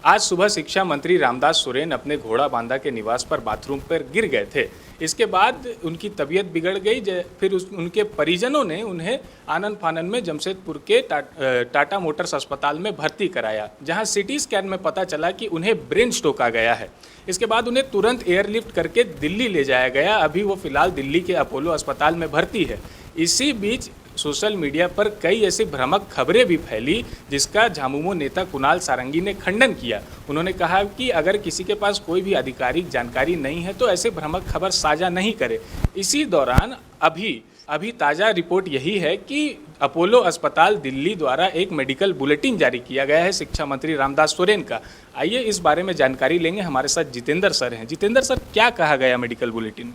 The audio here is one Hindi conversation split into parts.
आज सुबह शिक्षा मंत्री रामदास सोरेन अपने घोड़ा बांधा के निवास पर बाथरूम पर गिर गए थे। इसके बाद उनकी तबीयत बिगड़ गई। फिर उनके परिजनों ने उन्हें आनन फानन में जमशेदपुर के टाटा मोटर्स अस्पताल में भर्ती कराया, जहां सीटी स्कैन में पता चला कि उन्हें ब्रेन स्ट्रोक आ गया है। इसके बाद उन्हें तुरंत एयरलिफ्ट करके दिल्ली ले जाया गया। अभी वो फिलहाल दिल्ली के अपोलो अस्पताल में भर्ती है। इसी बीच सोशल मीडिया पर कई ऐसी भ्रामक खबरें भी फैली, जिसका झामुमो नेता कुणाल सारंगी ने खंडन किया। उन्होंने कहा कि अगर किसी के पास कोई भी आधिकारिक जानकारी नहीं है तो ऐसे भ्रामक खबर साझा नहीं करे। इसी दौरान अभी ताज़ा रिपोर्ट यही है कि अपोलो अस्पताल दिल्ली द्वारा एक मेडिकल बुलेटिन जारी किया गया है शिक्षा मंत्री रामदास सोरेन का। आइए इस बारे में जानकारी लेंगे। हमारे साथ जितेंद्र सर हैं। जितेंद्र सर, क्या कहा गया मेडिकल बुलेटिन?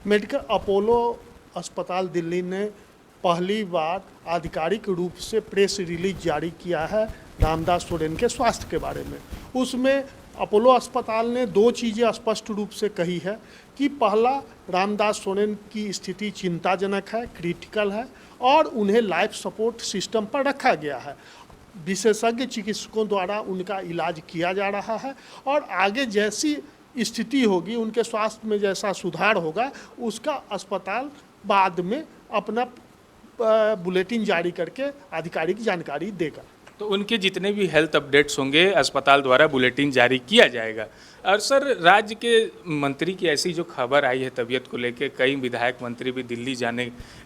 मेडिकल अपोलो अस्पताल दिल्ली ने पहली बार आधिकारिक रूप से प्रेस रिलीज जारी किया है रामदास सोरेन के स्वास्थ्य के बारे में। उसमें अपोलो अस्पताल ने दो चीज़ें स्पष्ट रूप से कही है कि पहला, रामदास सोरेन की स्थिति चिंताजनक है, क्रिटिकल है और उन्हें लाइफ सपोर्ट सिस्टम पर रखा गया है। विशेषज्ञ चिकित्सकों द्वारा उनका इलाज किया जा रहा है और आगे जैसी स्थिति होगी, उनके स्वास्थ्य में जैसा सुधार होगा, उसका अस्पताल बाद में अपना बुलेटिन जारी करके आधिकारिक जानकारी देगा। तो उनके जितने भी हेल्थ अपडेट्स होंगे अस्पताल द्वारा बुलेटिन जारी किया जाएगा। और सर, राज्य के मंत्री की ऐसी जो खबर आई है तबीयत को लेकर, कई विधायक मंत्री भी दिल्ली जाने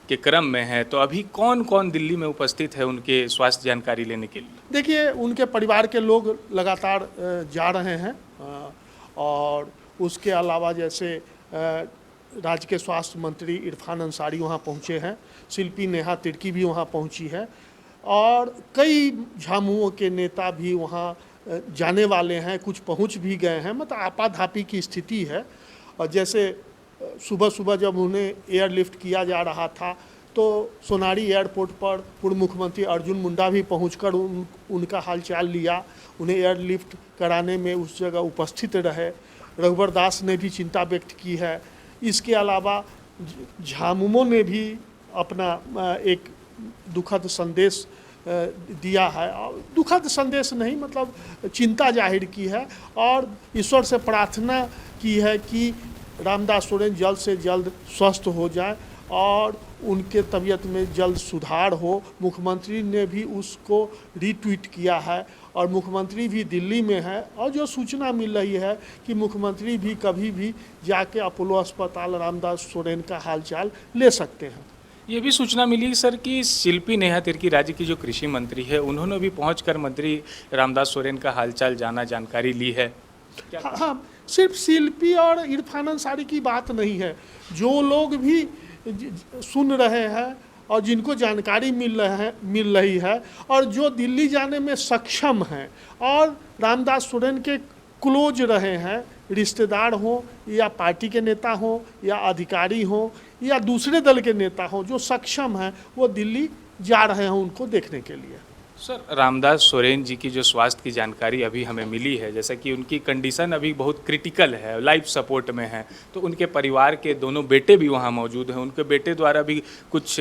के क्रम में हैं, तो अभी कौन कौन दिल्ली में उपस्थित है उनके स्वास्थ्य जानकारी लेने के लिए? देखिए, उनके परिवार के लोग लगातार जा रहे हैं और उसके अलावा जैसे राज्य के स्वास्थ्य मंत्री इरफान अंसारी वहाँ पहुँचे हैं, शिल्पी नेहा तिर्की भी वहाँ पहुँची है और कई झामुमो के नेता भी वहाँ जाने वाले हैं, कुछ पहुँच भी गए हैं। मतलब आपाधापी की स्थिति है। और जैसे सुबह सुबह जब उन्हें एयरलिफ्ट किया जा रहा था तो सोनारी एयरपोर्ट पर पूर्व मुख्यमंत्री अर्जुन मुंडा भी पहुंचकर उनका हालचाल लिया, उन्हें एयरलिफ्ट कराने में उस जगह उपस्थित रहे। रघुवर दास ने भी चिंता व्यक्त की है। इसके अलावा झामुमो ने भी अपना एक दुखद संदेश दिया है। दुखद संदेश नहीं, मतलब चिंता जाहिर की है और ईश्वर से प्रार्थना की है कि रामदास सोरेन जल्द से जल्द स्वस्थ हो जाए और उनके तबीयत में जल्द सुधार हो। मुख्यमंत्री ने भी उसको रीट्वीट किया है और मुख्यमंत्री भी दिल्ली में है और जो सूचना मिल रही है कि मुख्यमंत्री भी कभी भी जाके अपोलो अस्पताल रामदास सोरेन का हालचाल ले सकते हैं। ये भी सूचना मिली सर कि शिल्पी नेहा तिर्की, राज्य की जो कृषि मंत्री है, उन्होंने भी पहुंचकर मंत्री रामदास सोरेन का हालचाल जानकारी ली है। हाँ, सिर्फ शिल्पी और इरफान अंसारी की बात नहीं है, जो लोग भी सुन रहे हैं और जिनको जानकारी मिल रही है और जो दिल्ली जाने में सक्षम हैं और रामदास सोरेन के क्लोज रहे हैं, रिश्तेदार हों या पार्टी के नेता हों या अधिकारी हों या दूसरे दल के नेता हों, जो सक्षम हैं वो दिल्ली जा रहे हैं उनको देखने के लिए। सर, रामदास सोरेन जी की जो स्वास्थ्य की जानकारी अभी हमें मिली है, जैसा कि उनकी कंडीशन अभी बहुत क्रिटिकल है, लाइफ सपोर्ट में है, तो उनके परिवार के दोनों बेटे भी वहाँ मौजूद हैं। उनके बेटे द्वारा भी कुछ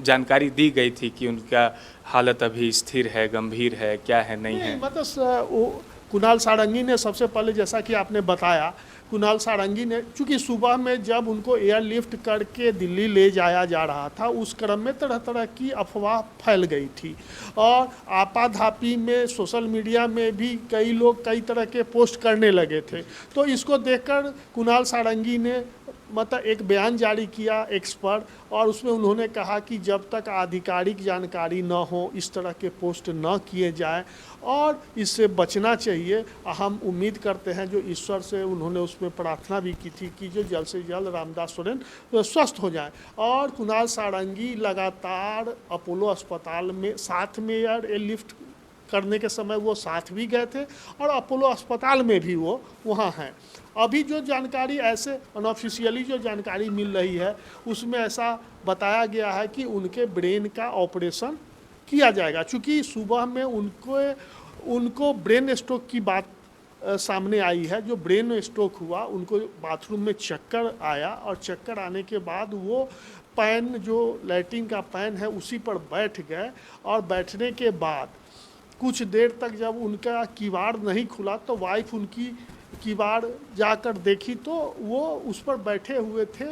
जानकारी दी गई थी कि उनका हालत अभी स्थिर है, गंभीर है, क्या है, नहीं है। मतलब कुणाल सारंगी ने सबसे पहले, जैसा कि आपने बताया, कुणाल सारंगी ने, चूँकि सुबह में जब उनको एयरलिफ्ट करके दिल्ली ले जाया जा रहा था, उस क्रम में तरह तरह की अफवाह फैल गई थी और आपाधापी में सोशल मीडिया में भी कई लोग कई तरह के पोस्ट करने लगे थे। तो इसको देखकर कुणाल सारंगी ने मतलब एक बयान जारी किया एक्स पर और उसमें उन्होंने कहा कि जब तक आधिकारिक जानकारी न हो इस तरह के पोस्ट न किए जाए और इससे बचना चाहिए। हम उम्मीद करते हैं, जो ईश्वर से उन्होंने उसमें प्रार्थना भी की थी कि जो जल्द से जल्द रामदास सोरेन स्वस्थ हो जाए। और कुणाल सारंगी लगातार अपोलो अस्पताल में साथ में एयरलिफ्ट करने के समय वो साथ भी गए थे और अपोलो अस्पताल में भी वो वहाँ हैं। अभी जो जानकारी ऐसे अनऑफिशियली जो जानकारी मिल रही है उसमें ऐसा बताया गया है कि उनके ब्रेन का ऑपरेशन किया जाएगा। चूँकि सुबह में उनको ब्रेन स्ट्रोक की बात सामने आई है। जो ब्रेन स्ट्रोक हुआ, उनको बाथरूम में चक्कर आया और चक्कर आने के बाद वो पैन, जो लैट्रिन का पैन है, उसी पर बैठ गए और बैठने के बाद कुछ देर तक जब उनका किवाड़ नहीं खुला तो वाइफ उनकी किवाड़ जाकर देखी तो वो उस पर बैठे हुए थे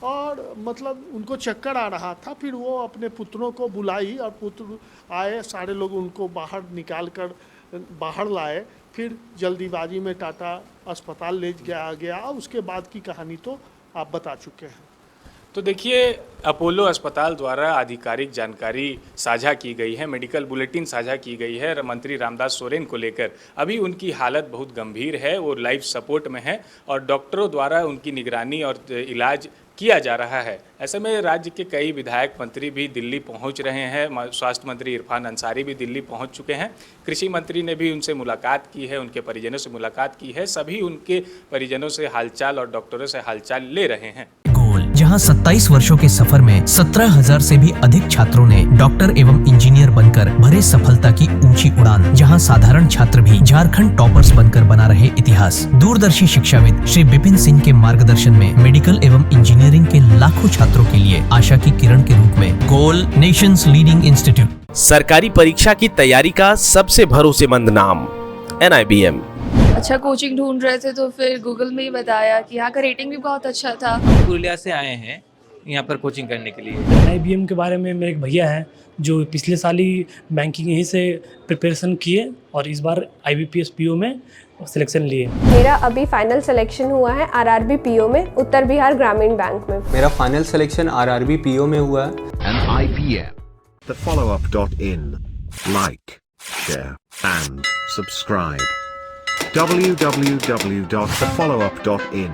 और मतलब उनको चक्कर आ रहा था। फिर वो अपने पुत्रों को बुलाई और पुत्र आए, सारे लोग उनको बाहर निकाल कर बाहर लाए। फिर जल्दीबाजी में टाटा अस्पताल ले गया। उसके बाद की कहानी तो आप बता चुके हैं। तो देखिए, अपोलो अस्पताल द्वारा आधिकारिक जानकारी साझा की गई है, मेडिकल बुलेटिन साझा की गई है मंत्री रामदास सोरेन को लेकर। अभी उनकी हालत बहुत गंभीर है, वो लाइफ सपोर्ट में है और डॉक्टरों द्वारा उनकी निगरानी और इलाज किया जा रहा है। ऐसे में राज्य के कई विधायक मंत्री भी दिल्ली पहुंच रहे हैं। स्वास्थ्य मंत्री इरफान अंसारी भी दिल्ली पहुंच चुके हैं। कृषि मंत्री ने भी उनसे मुलाकात की है, उनके परिजनों से मुलाकात की है। सभी उनके परिजनों से हालचाल और डॉक्टरों से हालचाल ले रहे हैं। जहां 27 वर्षों के सफर में 17,000 से भी अधिक छात्रों ने डॉक्टर एवं इंजीनियर बनकर भरे सफलता की ऊंची उड़ान। जहां साधारण छात्र भी झारखंड टॉपर्स बनकर बना रहे इतिहास। दूरदर्शी शिक्षाविद श्री विपिन सिंह के मार्गदर्शन में मेडिकल एवं इंजीनियरिंग के लाखों छात्रों के लिए आशा की किरण के रूप में गोल नेशंस लीडिंग इंस्टीट्यूट। सरकारी परीक्षा की तैयारी का सबसे भरोसेमंद नाम NIBM। अच्छा कोचिंग ढूंढ रहे थे तो फिर गूगल में ही बताया कि यहाँ का रेटिंग भी बहुत अच्छा था। पुरुलिया से आए हैं यहाँ पर कोचिंग करने के लिए। NIBM के बारे में मेरे एक भैया हैं जो पिछले साल ही बैंकिंग यहीं से प्रिपरेशन किए और इस बार IBPS PO में सिलेक्शन लिए। मेरा अभी फाइनल सिलेक्शन हुआ है RRB PO में, उत्तर बिहार ग्रामीण बैंक में। मेरा फाइनल सिलेक्शन RRB PO में हुआ है। NIBM, thefollowup.in. Like, share and subscribe. www.thefollowup.in